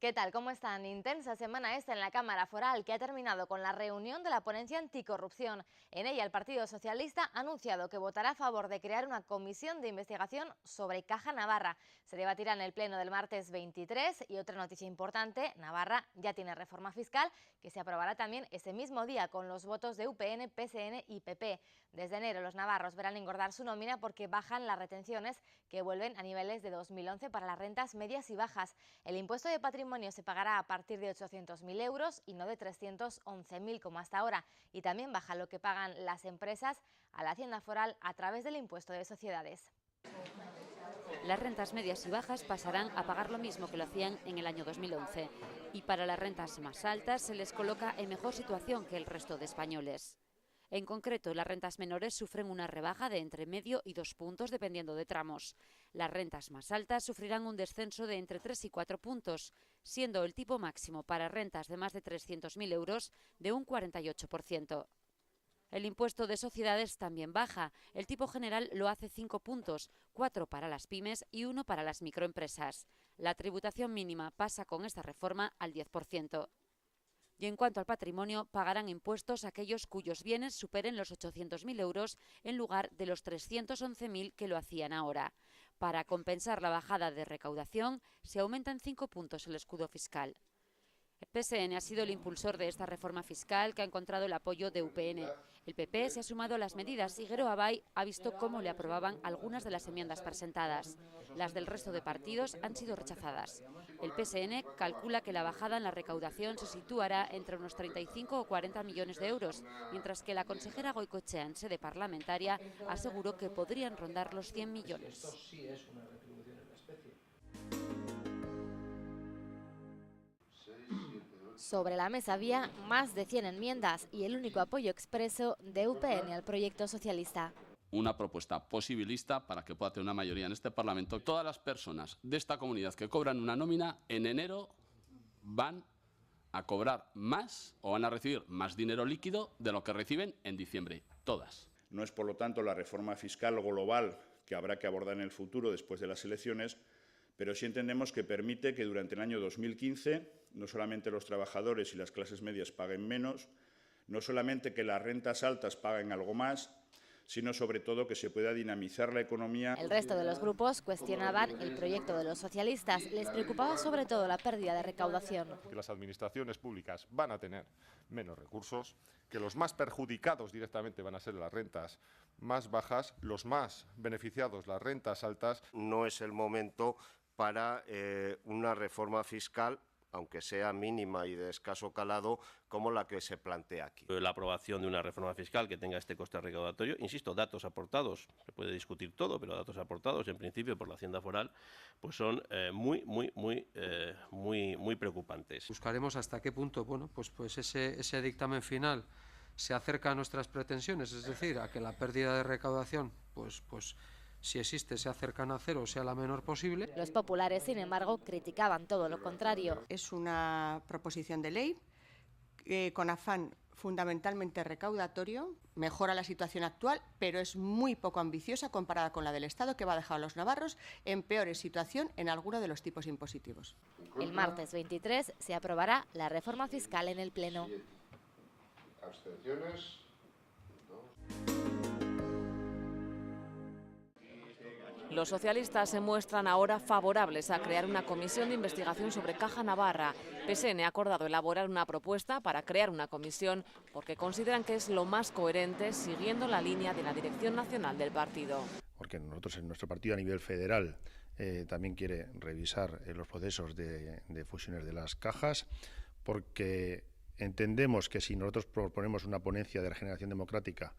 ¿Qué tal? ¿Cómo están? Intensa semana esta en la Cámara Foral, que ha terminado con la reunión de la ponencia anticorrupción. En ella, el Partido Socialista ha anunciado que votará a favor de crear una comisión de investigación sobre Caja Navarra. Se debatirá en el pleno del martes 23 y otra noticia importante, Navarra ya tiene reforma fiscal que se aprobará también ese mismo día con los votos de UPN, PSN y PP. Desde enero los navarros verán engordar su nómina porque bajan las retenciones que vuelven a niveles de 2011 para las rentas medias y bajas. El impuesto de patrimonio se pagará a partir de 800.000 euros y no de 311.000 como hasta ahora. Y también baja lo que pagan las empresas a la Hacienda Foral a través del impuesto de sociedades. Las rentas medias y bajas pasarán a pagar lo mismo que lo hacían en el año 2011. Y para las rentas más altas se les coloca en mejor situación que el resto de españoles. En concreto, las rentas menores sufren una rebaja de entre medio y 2 puntos dependiendo de tramos. Las rentas más altas sufrirán un descenso de entre 3 y 4 puntos, siendo el tipo máximo para rentas de más de 300.000 euros de un 48%. El impuesto de sociedades también baja. El tipo general lo hace 5 puntos, 4 para las pymes y 1 para las microempresas. La tributación mínima pasa con esta reforma al 10%. Y en cuanto al patrimonio, pagarán impuestos aquellos cuyos bienes superen los 800.000 euros en lugar de los 311.000 que lo hacían ahora. Para compensar la bajada de recaudación, se aumenta en 5 puntos el escudo fiscal. El PSN ha sido el impulsor de esta reforma fiscal que ha encontrado el apoyo de UPN. El PP se ha sumado a las medidas y Guero Abay ha visto cómo le aprobaban algunas de las enmiendas presentadas. Las del resto de partidos han sido rechazadas. El PSN calcula que la bajada en la recaudación se situará entre unos 35 o 40 millones de euros, mientras que la consejera Goicoechea en sede parlamentaria aseguró que podrían rondar los 100 millones. Sobre la mesa había más de 100 enmiendas y el único apoyo expreso de UPN al proyecto socialista. Una propuesta posibilista para que pueda tener una mayoría en este Parlamento. Todas las personas de esta comunidad que cobran una nómina en enero van a cobrar más o van a recibir más dinero líquido de lo que reciben en diciembre. Todas. No es, por lo tanto, la reforma fiscal global que habrá que abordar en el futuro después de las elecciones, pero sí entendemos que permite que durante el año 2015 no solamente los trabajadores y las clases medias paguen menos, no solamente que las rentas altas paguen algo más, sino sobre todo que se pueda dinamizar la economía. El resto de los grupos cuestionaban el proyecto de los socialistas. Les preocupaba sobre todo la pérdida de recaudación. Que las administraciones públicas van a tener menos recursos, que los más perjudicados directamente van a ser las rentas más bajas, los más beneficiados las rentas altas. No es el momento para una reforma fiscal, aunque sea mínima y de escaso calado, como la que se plantea aquí. La aprobación de una reforma fiscal que tenga este coste recaudatorio, insisto, datos aportados, se puede discutir todo, pero datos aportados en principio por la Hacienda Foral, pues son muy preocupantes. Buscaremos hasta qué punto, pues ese dictamen final se acerca a nuestras pretensiones, es decir, a que la pérdida de recaudación, pues si existe, sea cercana a cero, sea la menor posible. Los populares, sin embargo, criticaban todo lo contrario. Es una proposición de ley con afán fundamentalmente recaudatorio, mejora la situación actual, pero es muy poco ambiciosa comparada con la del Estado, que va a dejar a los navarros en peor situación en alguno de los tipos impositivos. El martes 23 se aprobará la reforma fiscal en el Pleno. Abstenciones. Los socialistas se muestran ahora favorables a crear una comisión de investigación sobre Caja Navarra. PSN ha acordado elaborar una propuesta para crear una comisión porque consideran que es lo más coherente siguiendo la línea de la dirección nacional del partido. Porque nosotros en nuestro partido a nivel federal también quiere revisar los procesos de fusiones de las cajas, porque entendemos que si nosotros proponemos una ponencia de regeneración democrática,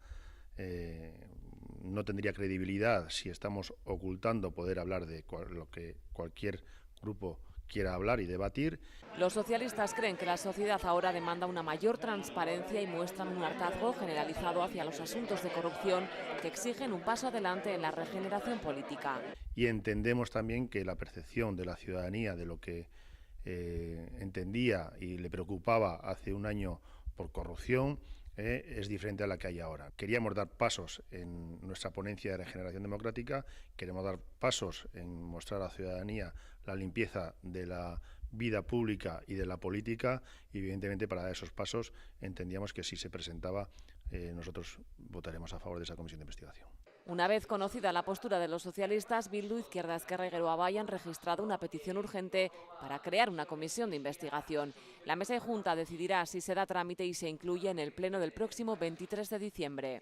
no tendría credibilidad si estamos ocultando poder hablar de lo que cualquier grupo quiera hablar y debatir. Los socialistas creen que la sociedad ahora demanda una mayor transparencia y muestran un hartazgo generalizado hacia los asuntos de corrupción que exigen un paso adelante en la regeneración política. Y entendemos también que la percepción de la ciudadanía de lo que entendía y le preocupaba hace un año por corrupción es diferente a la que hay ahora. Queríamos dar pasos en nuestra ponencia de regeneración democrática, queremos dar pasos en mostrar a la ciudadanía la limpieza de la vida pública y de la política, y evidentemente para dar esos pasos entendíamos que si se presentaba nosotros votaremos a favor de esa comisión de investigación. Una vez conocida la postura de los socialistas, Bildu, Izquierda Esquerra y Geroa han registrado una petición urgente para crear una comisión de investigación. La mesa de junta decidirá si se da trámite y se incluye en el pleno del próximo 23 de diciembre.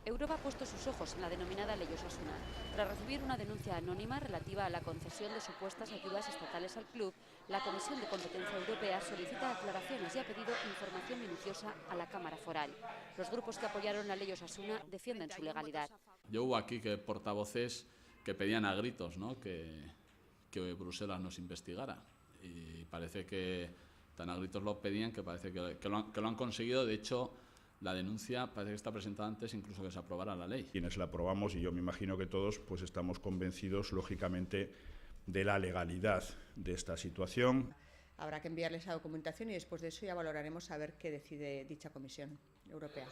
Europa ha puesto sus ojos en la denominada Ley Osasuna. Tras recibir una denuncia anónima relativa a la concesión de supuestas ayudas estatales al club, la Comisión de Competencia Europea solicita aclaraciones y ha pedido información minuciosa a la Cámara Foral. Los grupos que apoyaron la Ley Osasuna defienden su legalidad. Yo hubo aquí portavoces que pedían a gritos, ¿no?, que Bruselas nos investigara. Y parece que tan a gritos lo pedían que parece que lo han conseguido. De hecho, la denuncia parece que está presentada antes incluso que se aprobara la ley. Quienes la aprobamos, y yo me imagino que todos, pues estamos convencidos, lógicamente, de la legalidad de esta situación. Habrá que enviarles esa documentación y después de eso ya valoraremos a ver qué decide dicha Comisión Europea.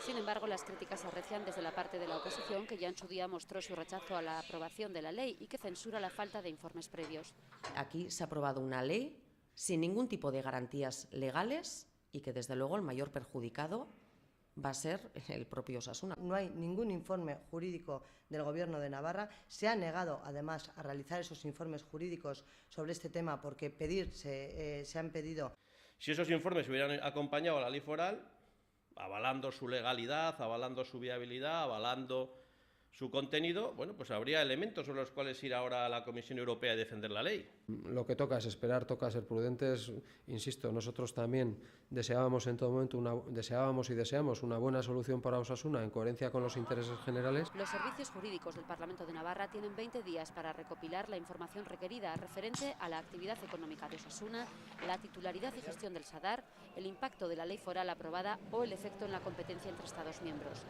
Sin embargo, las críticas se arrecian desde la parte de la oposición, que ya en su día mostró su rechazo a la aprobación de la ley y que censura la falta de informes previos. Aquí se ha aprobado una ley sin ningún tipo de garantías legales y que, desde luego, el mayor perjudicado va a ser el propio Osasuna. No hay ningún informe jurídico del Gobierno de Navarra. Se ha negado, además, a realizar esos informes jurídicos sobre este tema porque se han pedido. Si esos informes hubieran acompañado a la ley foral, avalando su legalidad, avalando su viabilidad, avalando su contenido, bueno, pues habría elementos sobre los cuales ir ahora a la Comisión Europea y defender la ley. Lo que toca es esperar, toca ser prudentes. Insisto, nosotros también deseábamos en todo momento deseábamos y deseamos una buena solución para Osasuna en coherencia con los intereses generales. Los servicios jurídicos del Parlamento de Navarra tienen 20 días para recopilar la información requerida referente a la actividad económica de Osasuna, la titularidad y gestión del SADAR, el impacto de la ley foral aprobada o el efecto en la competencia entre Estados miembros.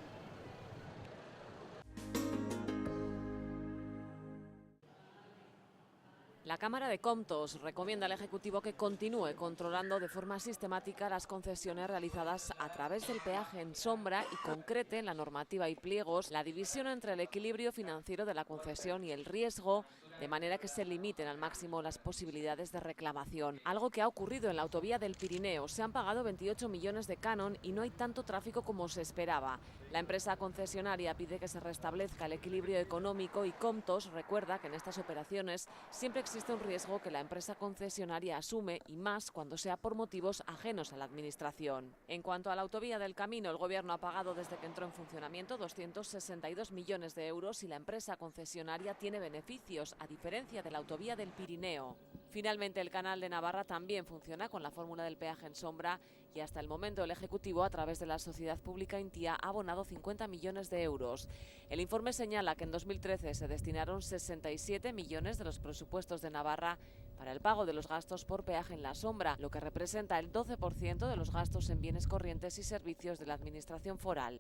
La Cámara de Comptos recomienda al Ejecutivo que continúe controlando de forma sistemática las concesiones realizadas a través del peaje en sombra y concrete en la normativa y pliegos la división entre el equilibrio financiero de la concesión y el riesgo, de manera que se limiten al máximo las posibilidades de reclamación. Algo que ha ocurrido en la autovía del Pirineo. Se han pagado 28 millones de canon y no hay tanto tráfico como se esperaba. La empresa concesionaria pide que se restablezca el equilibrio económico y Comptos recuerda que en estas operaciones siempre existe un riesgo que la empresa concesionaria asume, y más cuando sea por motivos ajenos a la administración. En cuanto a la autovía del Camino, el Gobierno ha pagado desde que entró en funcionamiento 262 millones de euros y la empresa concesionaria tiene beneficios, a diferencia de la autovía del Pirineo. Finalmente, el Canal de Navarra también funciona con la fórmula del peaje en sombra y hasta el momento el Ejecutivo, a través de la sociedad pública Intia, ha abonado 50 millones de euros. El informe señala que en 2013 se destinaron 67 millones de los presupuestos de Navarra para el pago de los gastos por peaje en la sombra, lo que representa el 12% de los gastos en bienes corrientes y servicios de la Administración foral.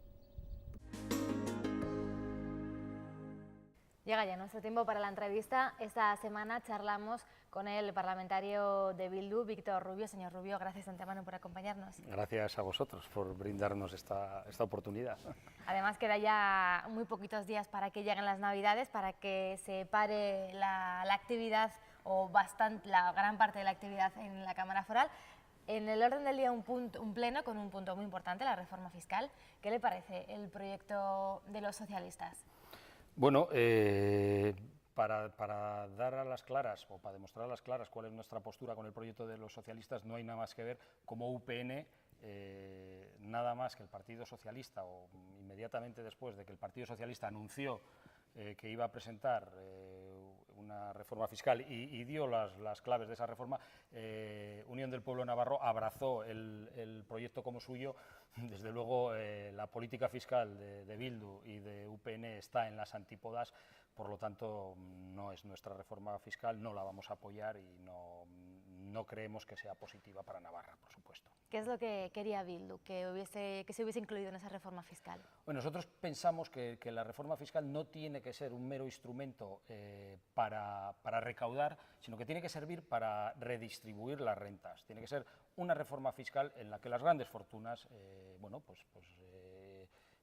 Llega ya nuestro tiempo para la entrevista. Esta semana charlamos con el parlamentario de Bildu, Víctor Rubio. Señor Rubio, gracias de antemano por acompañarnos. Gracias a vosotros por brindarnos esta oportunidad. Además, queda ya muy poquitos días para que lleguen las Navidades, para que se pare la actividad, o la gran parte de la actividad en la Cámara Foral. En el orden del día un pleno con un punto muy importante, la reforma fiscal. ¿Qué le parece el proyecto de los socialistas? Bueno, para dar a las claras, o para demostrar a las claras cuál es nuestra postura con el proyecto de los socialistas, no hay nada más que ver cómo UPN, nada más que el Partido Socialista, o inmediatamente después de que el Partido Socialista anunció que iba a presentar una reforma fiscal y dio las claves de esa reforma, Unión del Pueblo Navarro abrazó el proyecto como suyo. Desde luego, la política fiscal de Bildu y de UPN está en las antípodas, por lo tanto no es nuestra reforma fiscal, no la vamos a apoyar y no creemos que sea positiva para Navarra, por supuesto. ¿Qué es lo que quería Bildu, que se hubiese incluido en esa reforma fiscal? Bueno, nosotros pensamos que la reforma fiscal no tiene que ser un mero instrumento para recaudar, sino que tiene que servir para redistribuir las rentas. Tiene que ser una reforma fiscal en la que las grandes fortunas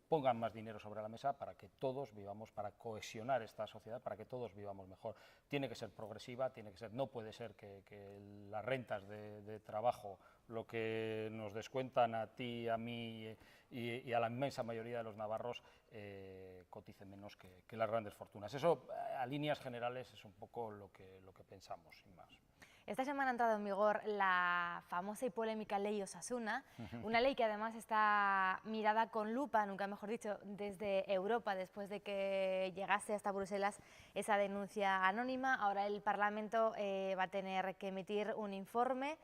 pongan más dinero sobre la mesa para que todos vivamos, para cohesionar esta sociedad, para que todos vivamos mejor. Tiene que ser progresiva, no puede ser que las rentas de trabajo, lo que nos descuentan a ti, a mí y a la inmensa mayoría de los navarros, coticen menos que las grandes fortunas. Eso, a líneas generales, es un poco lo que pensamos, sin más. Esta semana ha entrado en vigor la famosa y polémica ley Osasuna, una ley que además está mirada con lupa, nunca mejor dicho, desde Europa, después de que llegase hasta Bruselas esa denuncia anónima. Ahora el Parlamento va a tener que emitir un informe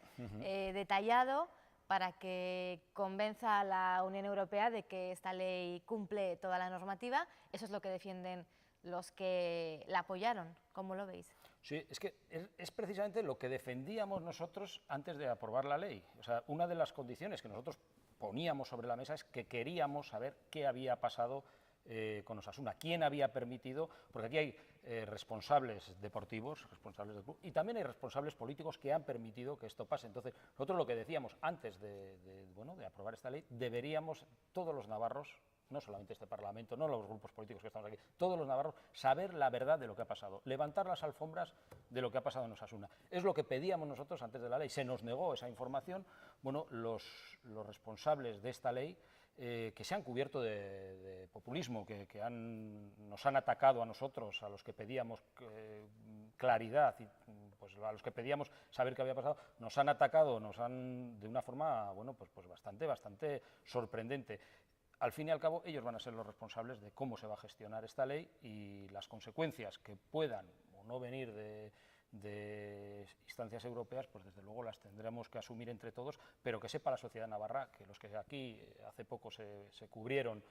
detallado para que convenza a la Unión Europea de que esta ley cumple toda la normativa. Eso es lo que defienden los que la apoyaron. ¿Cómo lo veis? Sí, es que es precisamente lo que defendíamos nosotros antes de aprobar la ley. O sea, una de las condiciones que nosotros poníamos sobre la mesa es que queríamos saber qué había pasado con Osasuna, quién había permitido, porque aquí hay responsables deportivos, responsables del club, y también hay responsables políticos que han permitido que esto pase. Entonces, nosotros lo que decíamos antes de aprobar esta ley, deberíamos todos los navarros, no solamente este Parlamento, no los grupos políticos que estamos aquí, todos los navarros, saber la verdad de lo que ha pasado, levantar las alfombras de lo que ha pasado en Osasuna. Es lo que pedíamos nosotros antes de la ley, se nos negó esa información. Bueno, los responsables de esta ley, que se han cubierto de populismo, que nos han atacado a nosotros, a los que pedíamos claridad, y pues a los que pedíamos saber qué había pasado, nos han atacado, de una forma, bueno, pues bastante sorprendente. Al fin y al cabo, ellos van a ser los responsables de cómo se va a gestionar esta ley, y las consecuencias que puedan o no venir de instancias europeas, pues desde luego las tendremos que asumir entre todos, pero que sepa la sociedad navarra que los que aquí hace poco se cubrieron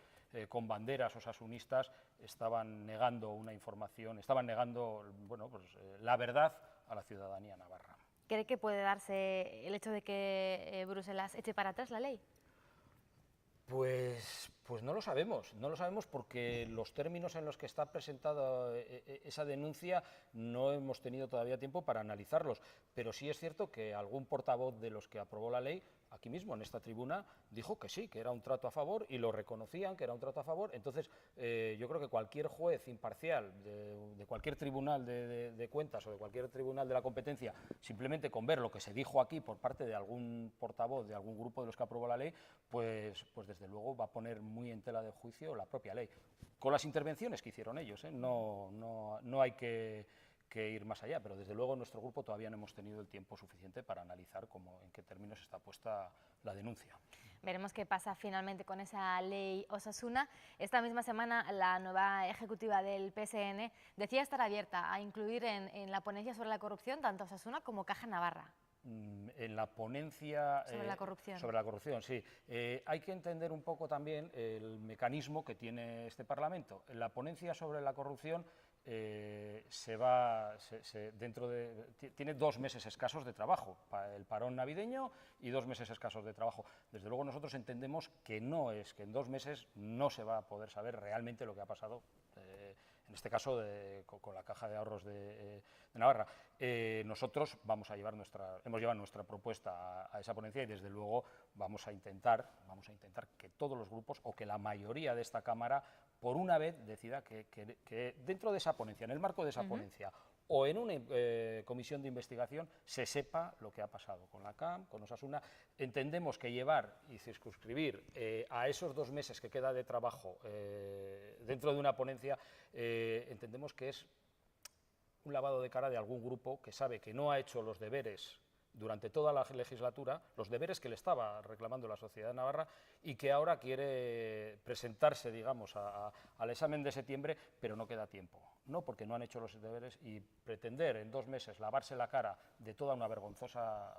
con banderas osasunistas estaban negando una información, estaban negando, bueno, pues, la verdad a la ciudadanía navarra. ¿Cree que puede darse el hecho de que Bruselas eche para atrás la ley? Pues no lo sabemos porque los términos en los que está presentada esa denuncia no hemos tenido todavía tiempo para analizarlos, pero sí es cierto que algún portavoz de los que aprobó la ley, aquí mismo en esta tribuna, dijo que sí, que era un trato a favor, y lo reconocían que era un trato a favor. Entonces yo creo que cualquier juez imparcial de cualquier tribunal de cuentas o de cualquier tribunal de la competencia, simplemente con ver lo que se dijo aquí por parte de algún portavoz de algún grupo de los que aprobó la ley, pues desde luego va a poner muy en tela de juicio la propia ley, con las intervenciones que hicieron ellos, no hay que ir más allá, pero desde luego en nuestro grupo todavía no hemos tenido el tiempo suficiente para analizar en qué términos está puesta la denuncia. Veremos qué pasa finalmente con esa ley Osasuna. Esta misma semana la nueva ejecutiva del PSN decía estar abierta a incluir en la ponencia sobre la corrupción tanto Osasuna como Caja Navarra. En la ponencia sobre la corrupción. Sobre la corrupción, sí. Hay que entender un poco también el mecanismo que tiene este Parlamento. En la ponencia sobre la corrupción tiene 2 meses escasos de trabajo, el parón navideño y 2 meses escasos de trabajo. Desde luego nosotros entendemos que en 2 meses no se va a poder saber realmente lo que ha pasado, en este caso con la Caja de Ahorros de Navarra. Nosotros hemos llevado nuestra propuesta a esa ponencia, y desde luego vamos a intentar que todos los grupos, o que la mayoría de esta Cámara, por una vez decida que dentro de esa ponencia, en el marco de esa ponencia, o en una comisión de investigación, se sepa lo que ha pasado con la CAM, con Osasuna. Entendemos que llevar y circunscribir a esos 2 meses que queda de trabajo dentro de una ponencia, entendemos que es un lavado de cara de algún grupo que sabe que no ha hecho los deberes durante toda la legislatura, los deberes que le estaba reclamando la sociedad navarra, y que ahora quiere presentarse, digamos, al examen de septiembre, pero no queda tiempo. No, porque no han hecho los deberes, y pretender en 2 meses lavarse la cara de toda una vergonzosa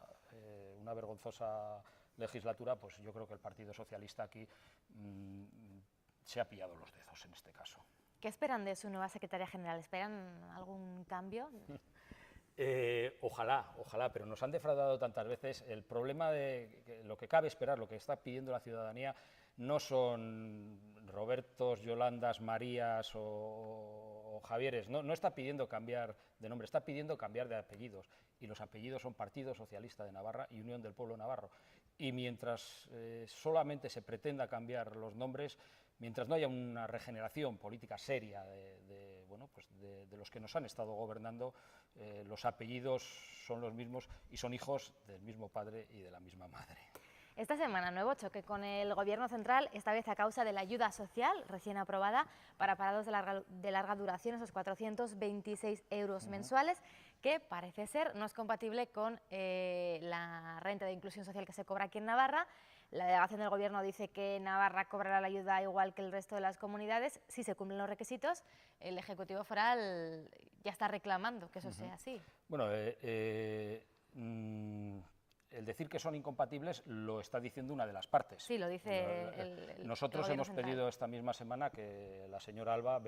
legislatura, pues yo creo que el Partido Socialista aquí se ha pillado los dedos en este caso. ¿Qué esperan de su nueva secretaria general? ¿Esperan algún cambio? Ojalá, pero nos han defraudado tantas veces. El problema de lo que cabe esperar, lo que está pidiendo la ciudadanía, no son Robertos, Yolandas, Marías o Javieres, no está pidiendo cambiar de nombre, está pidiendo cambiar de apellidos, y los apellidos son Partido Socialista de Navarra y Unión del Pueblo Navarro. Y mientras solamente se pretenda cambiar los nombres, Mientras no haya una regeneración política seria de los que nos han estado gobernando, los apellidos son los mismos y son hijos del mismo padre y de la misma madre. Esta semana, nuevo choque con el Gobierno central, esta vez a causa de la ayuda social recién aprobada para parados de larga duración, esos 426 euros mensuales, que parece ser no es compatible con la renta de inclusión social que se cobra aquí en Navarra. La delegación del Gobierno dice que Navarra cobrará la ayuda igual que el resto de las comunidades. Si se cumplen los requisitos, el Ejecutivo Foral ya está reclamando que eso sea así. Bueno, el decir que son incompatibles lo está diciendo una de las partes. Sí, lo dice Nosotros el hemos central. pedido esta misma semana que la señora Alba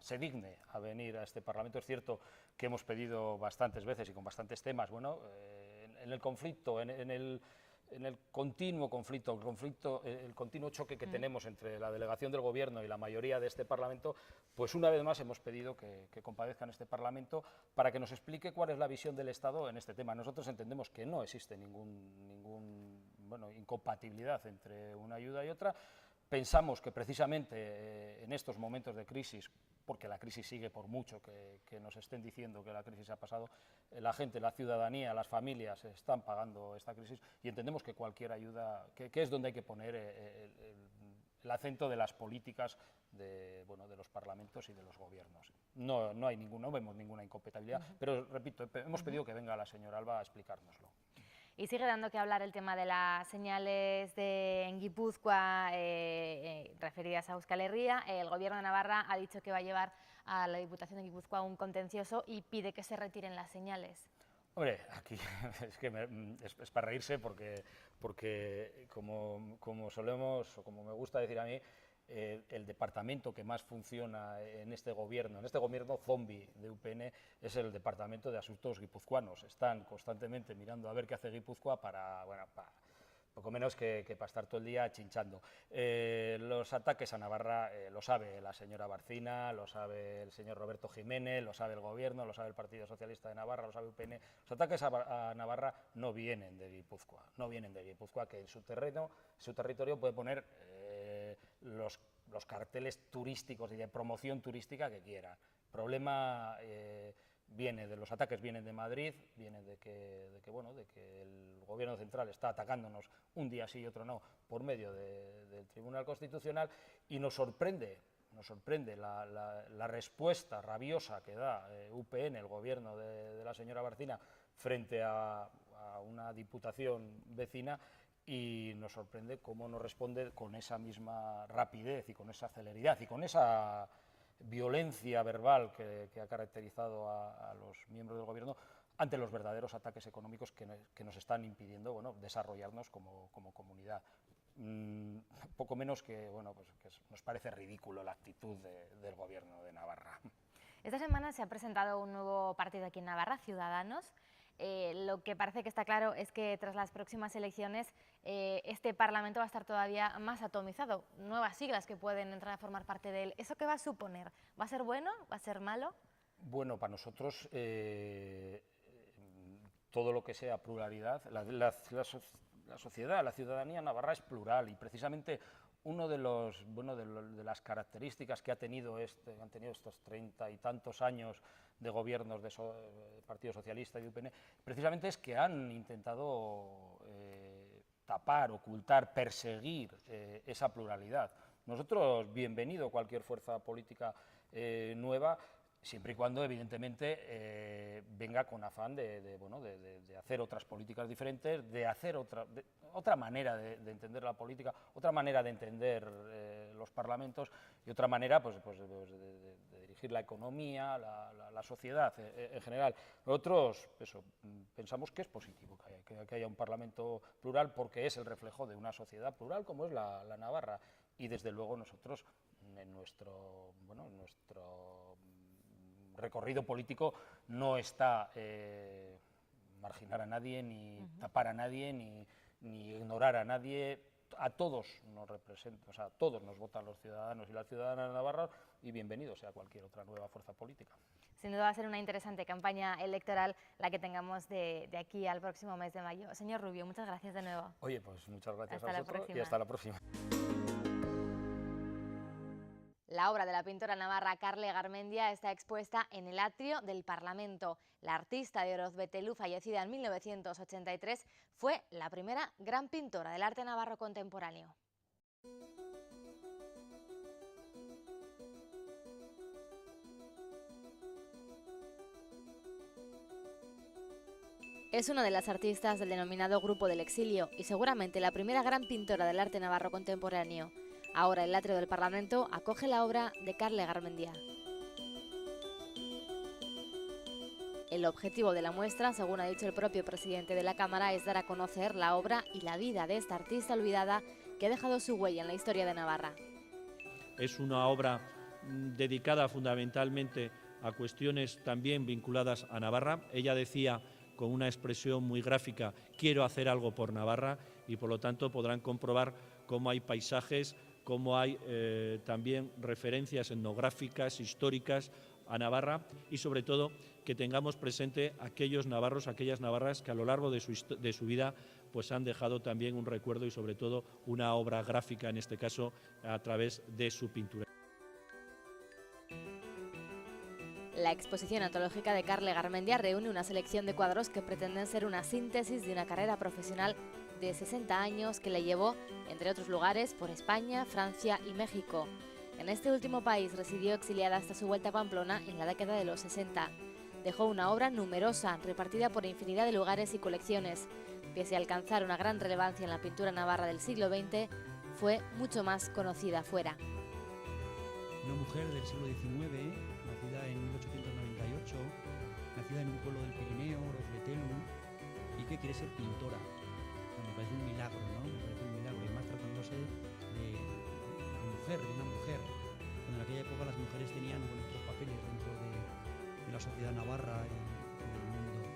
se digne a venir a este Parlamento. Es cierto que hemos pedido bastantes veces y con bastantes temas, en el conflicto, en el continuo conflicto, el continuo choque que tenemos entre la delegación del Gobierno y la mayoría de este Parlamento, pues una vez más hemos pedido que comparezca en este Parlamento para que nos explique cuál es la visión del Estado en este tema. Nosotros entendemos que no existe ninguna incompatibilidad entre una ayuda y otra. Pensamos que precisamente en estos momentos de crisis, porque la crisis sigue por mucho que nos estén diciendo que la crisis ha pasado, la gente, la ciudadanía, las familias están pagando esta crisis y entendemos que cualquier ayuda, que es donde hay que poner el acento de las políticas de los parlamentos y de los gobiernos. No vemos ninguna incompatibilidad, pero repito, hemos pedido que venga la señora Alba a explicárnoslo. Y sigue dando que hablar el tema de las señales en Guipúzcoa referidas a Euskal Herria. El Gobierno de Navarra ha dicho que va a llevar a la Diputación de Guipúzcoa un contencioso y pide que se retiren las señales. Hombre, aquí es que es para reírse porque como solemos, o como me gusta decir a mí, el departamento que más funciona en este gobierno zombie de UPN, es el Departamento de Asuntos Guipuzcoanos. Están constantemente mirando a ver qué hace Guipúzcoa para poco menos que para estar todo el día chinchando. Los ataques a Navarra lo sabe la señora Barcina, lo sabe el señor Roberto Jiménez, lo sabe el Gobierno, lo sabe el Partido Socialista de Navarra, lo sabe UPN. Los ataques a Navarra no vienen de Guipúzcoa, que en su territorio puede poner los carteles turísticos y de promoción turística que quiera. El problema los ataques vienen de Madrid, vienen de que el Gobierno central está atacándonos un día sí y otro no por medio del Tribunal Constitucional, y nos sorprende la respuesta rabiosa que da UPN, el Gobierno de la señora Barcina, frente a una diputación vecina, y nos sorprende cómo nos responde con esa misma rapidez y con esa celeridad y con esa violencia verbal que ha caracterizado a los miembros del Gobierno ante los verdaderos ataques económicos que nos están impidiendo desarrollarnos como comunidad. Poco menos que nos parece ridículo la actitud del Gobierno de Navarra. Esta semana se ha presentado un nuevo partido aquí en Navarra, Ciudadanos. Lo que parece que está claro es que tras las próximas elecciones este Parlamento va a estar todavía más atomizado, nuevas siglas que pueden entrar a formar parte de él. ¿Eso qué va a suponer? ¿Va a ser bueno? ¿Va a ser malo? Bueno, para nosotros todo lo que sea pluralidad, la sociedad, la ciudadanía navarra es plural, y precisamente uno de las características que han tenido estos 30 y tantos años de gobiernos de Partido Socialista y de UPN, precisamente es que han intentado tapar, ocultar, perseguir esa pluralidad. Nosotros, bienvenido cualquier fuerza política nueva, siempre y cuando, evidentemente, venga con afán de hacer otras políticas diferentes, de hacer otra manera de entender la política, otra manera de entender los parlamentos y otra manera de dirigir la economía, la sociedad en general. Nosotros pensamos que es positivo que haya un Parlamento plural, porque es el reflejo de una sociedad plural como es la Navarra, y desde luego nosotros en nuestro recorrido político no está marginar a nadie, ni tapar a nadie, ni ignorar a nadie. A todos nos representa, a todos nos votan los ciudadanos y las ciudadanas de Navarra, y bienvenido sea cualquier otra nueva fuerza política. Sin duda va a ser una interesante campaña electoral la que tengamos de aquí al próximo mes de mayo. Señor Rubio, muchas gracias de nuevo. Oye, pues muchas gracias a vosotros y hasta la próxima. La obra de la pintora navarra Carle Garmendia está expuesta en el atrio del Parlamento. La artista de Orozbetelú, fallecida en 1983, fue la primera gran pintora del arte navarro contemporáneo. Es una de las artistas del denominado Grupo del Exilio y seguramente la primera gran pintora del arte navarro contemporáneo. Ahora el atrio del Parlamento acoge la obra de Carle Garmendia. El objetivo de la muestra, según ha dicho el propio presidente de la Cámara, es dar a conocer la obra y la vida de esta artista olvidada que ha dejado su huella en la historia de Navarra. Es una obra dedicada fundamentalmente a cuestiones también vinculadas a Navarra. Ella decía con una expresión muy gráfica: quiero hacer algo por Navarra, y por lo tanto podrán comprobar cómo hay paisajes, cómo hay también referencias etnográficas, históricas a Navarra, y sobre todo que tengamos presente aquellos navarros, aquellas navarras que a lo largo de su vida pues han dejado también un recuerdo y sobre todo una obra gráfica, en este caso a través de su pintura. La exposición antológica de Carle Garmendia reúne una selección de cuadros que pretenden ser una síntesis de una carrera profesional de 60 años que le llevó, entre otros lugares, por España, Francia y México. En este último país residió exiliada hasta su vuelta a Pamplona en la década de los 60. Dejó una obra numerosa, repartida por infinidad de lugares y colecciones. Pese a alcanzar una gran relevancia en la pintura navarra del siglo XX, fue mucho más conocida fuera. Una mujer del siglo XIX, nacida en 1898, nacida en un pueblo del Pirineo, Orozbetelú, y que quiere ser pintora. Me parece un milagro, ¿no? Me parece un milagro, y más tratándose de una mujer, cuando en aquella época las mujeres tenían otros papeles dentro de la sociedad navarra y del mundo.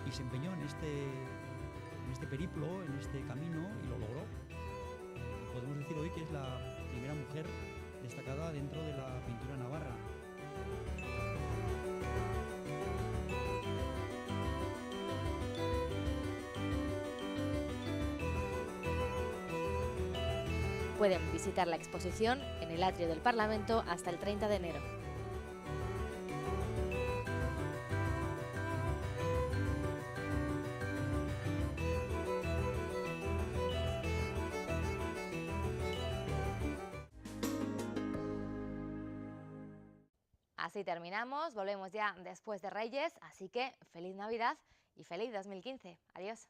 Y se empeñó en este periplo, en este camino, y lo logró. Y podemos decir hoy que es la primera mujer destacada dentro de la pintura navarra. Pueden visitar la exposición en el atrio del Parlamento hasta el 30 de enero. Así terminamos, volvemos ya después de Reyes, así que feliz Navidad y feliz 2015. Adiós.